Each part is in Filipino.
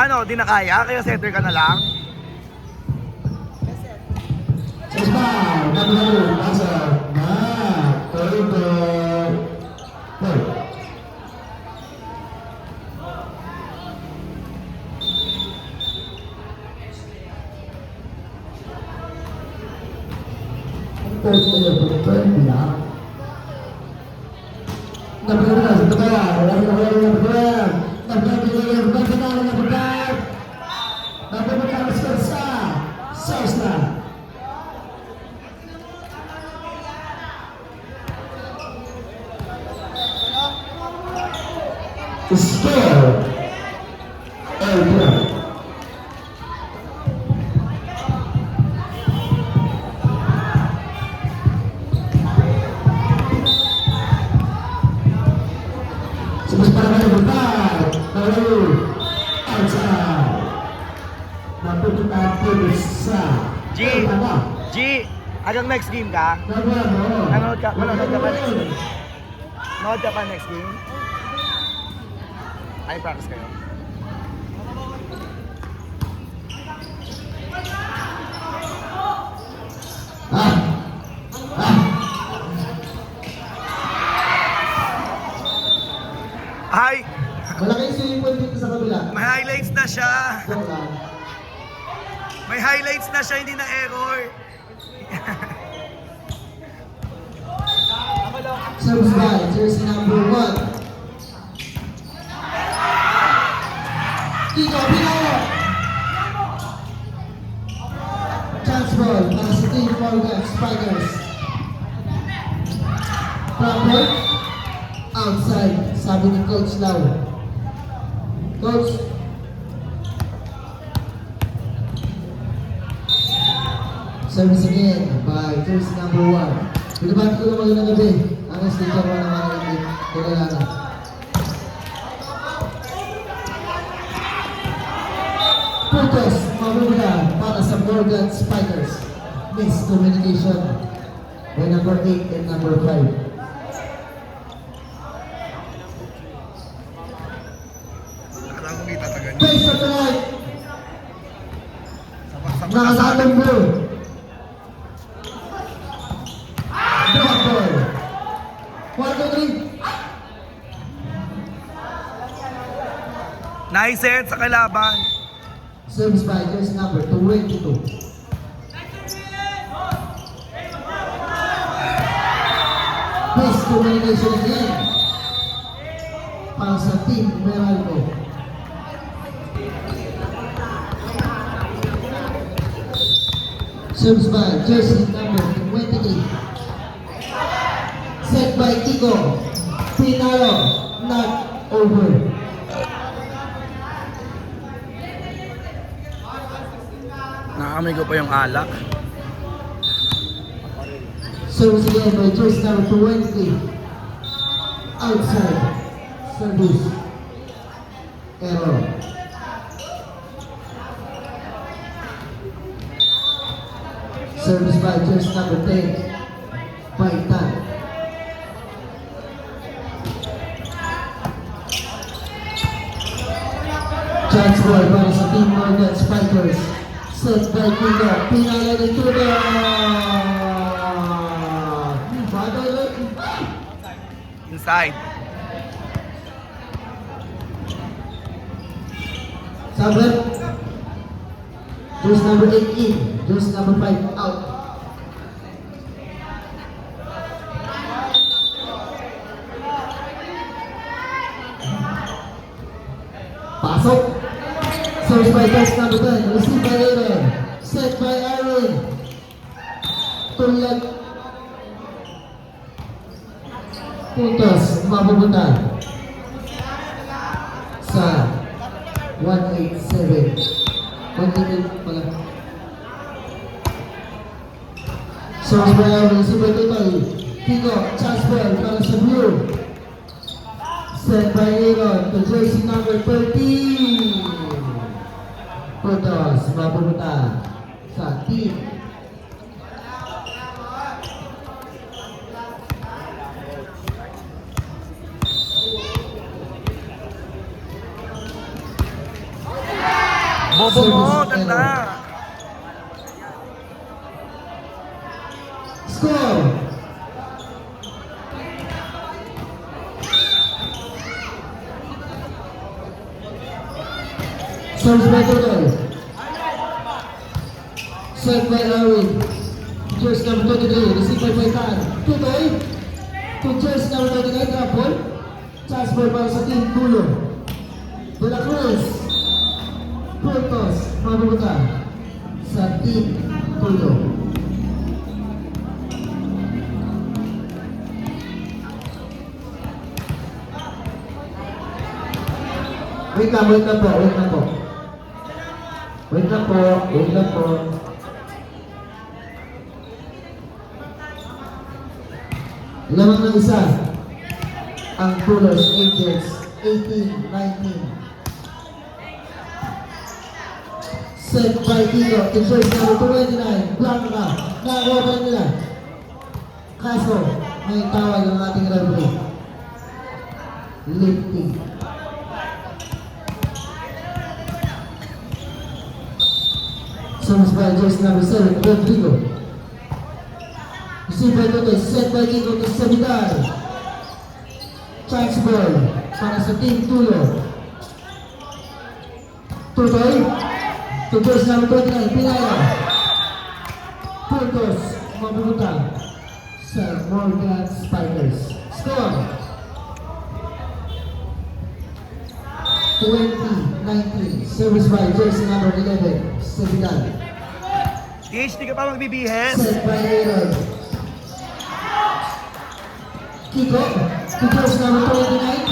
Ano, di na kaya? Kaya setter ka na lang? Score. G, hanggang next game ka? Manood ka pa next game? Manood ka pa next game? Ay, practice kayo. Ay! Malaki yung swimming pool dito sa kabila. May highlights na siya! May highlights na siya, hindi na error! Serves by jersey number 1. Kiko Pinalo. Chance ball para sa Team Morgan Spikers. Proper. Outside, sabi ni Coach Lau. Coach. Service again by jersey number 1. Binabati ko na magandang gabi. Ang sticker mo naman natin. Kailangan. Putos, mabubuga para sa Morgan Spikers. Miscommunication by number 8 and number 5. Face of the night. Nakasatong blue. Drop ball. 1, 2, 3. Nice set sa kalaban. Service by jersey number 22. Miscommunication again. Para sa Team Meralco. Service by jersey number 23. Set by Kiko Pinalo. Not over. Nakakamay ko pa yung alak. Service again by jersey number 20. Outside. Service. Error. Service by jersey number 10. Paitan. Chance ball para sa Team Morgan Spikers. Set by Kiko Pinalo de Tuda. Inside. Sabat. Jersey number 8 in. Jersey number 5 out. Pasok. Service by jersey number 10. Received by Aaron. Set by Aaron. Tulag. Puntos. Mapupunta sa 187. 188 pala. Service by Aaron, super total. Kiko, chance ball para sa blue. Set by Aaron to jersey number 13. Putos, mapupunta sa team. Bobo mo, tanda. Score! Service by Total. Set by Arwin. Jersey number 23, received by Paitan. Tutoy. To jersey number 29, drop ball. Chance ball para sa team Tulo. De La Cruz. Putos, mabubuta sa team Tulo. Wait lang po. Wait lang po. Lamang ng isa ang Tulos Angels 18-19. Set by Kiko, Angels number 29, Blanca, nakakuha nila. Kaso, may tawag ang ating referee. Lifting. Service by jersey number 7, Rodrigo. Received by Totoy, set by Kiko to Sabidal. Chance ball para sa team Tulo. Totoy, to jersey number 29, Pinaya. Puntos, mapupunta sa Morgan Spiders. Score! 20-19. Service by jersey number 11, Sabidal. Ish, di ka pa magbibihes. Set by Aaron. Kiko, to jersey number 29,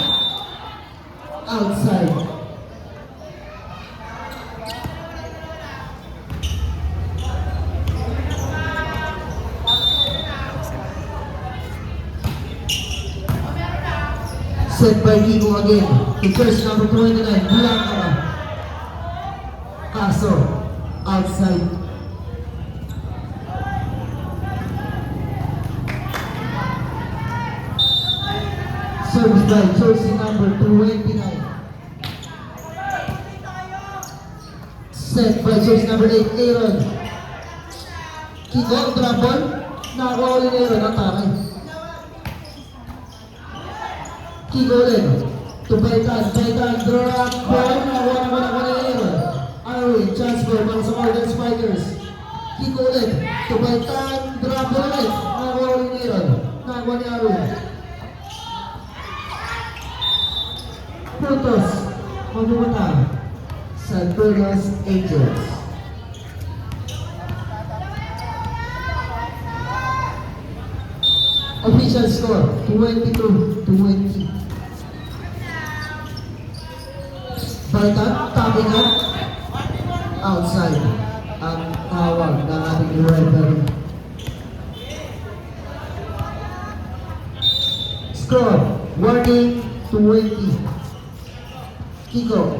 outside. Set by Kiko again. To jersey number 29, Blanca. Kaso, outside. Service by jersey number 29. Set by jersey number 8, Aaron. Kiko, drop ball. Nakakuha ulit ni Aaron ang takay. Kiko ulit. To Paitan, drop ball. Nakakuha naman ako ni Aaron. Arwin, chance ball para sa Morgan Spiders. Kiko ulit. To Paitan, drop ball ulit. Nakakuha ulit ni Aaron. Nakakuha ni Arwin. Puntos, mapupunta sa Tulos Angels. Official score, 22-20. Balikan, tapping up, outside. Ang tawag ng ating referee. Score, warning, 20. Kiko,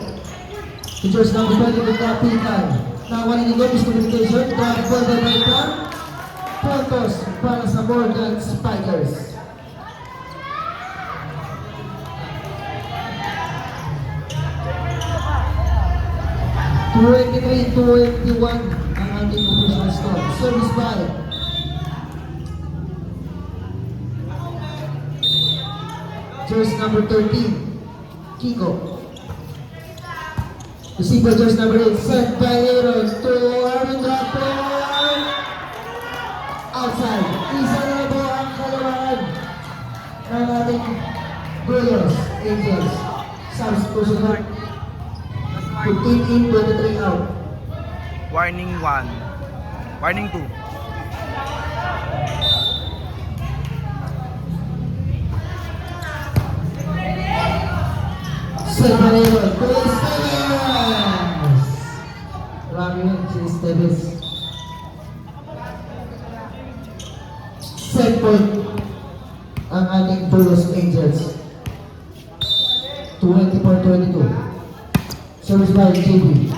features number 20 with Kapitan. Nakawali ni Gomez Communication, drop ball by Paitan. Puntos para sa Morgan Spiders. (23-21) ang ating official score. Service by jersey number 13, Kiko. Receiver jersey number 8, set by Aaron to Arvin Raptor. Outside. Isa na po ang kalamaan ng ating Brewers Angels. Substitution out. 15 in, 23 out. Warning 1. Warning 2. Set by Aaron. Place Esteves. Set point ang ating Tulos Angels. 24-22. Service by JB.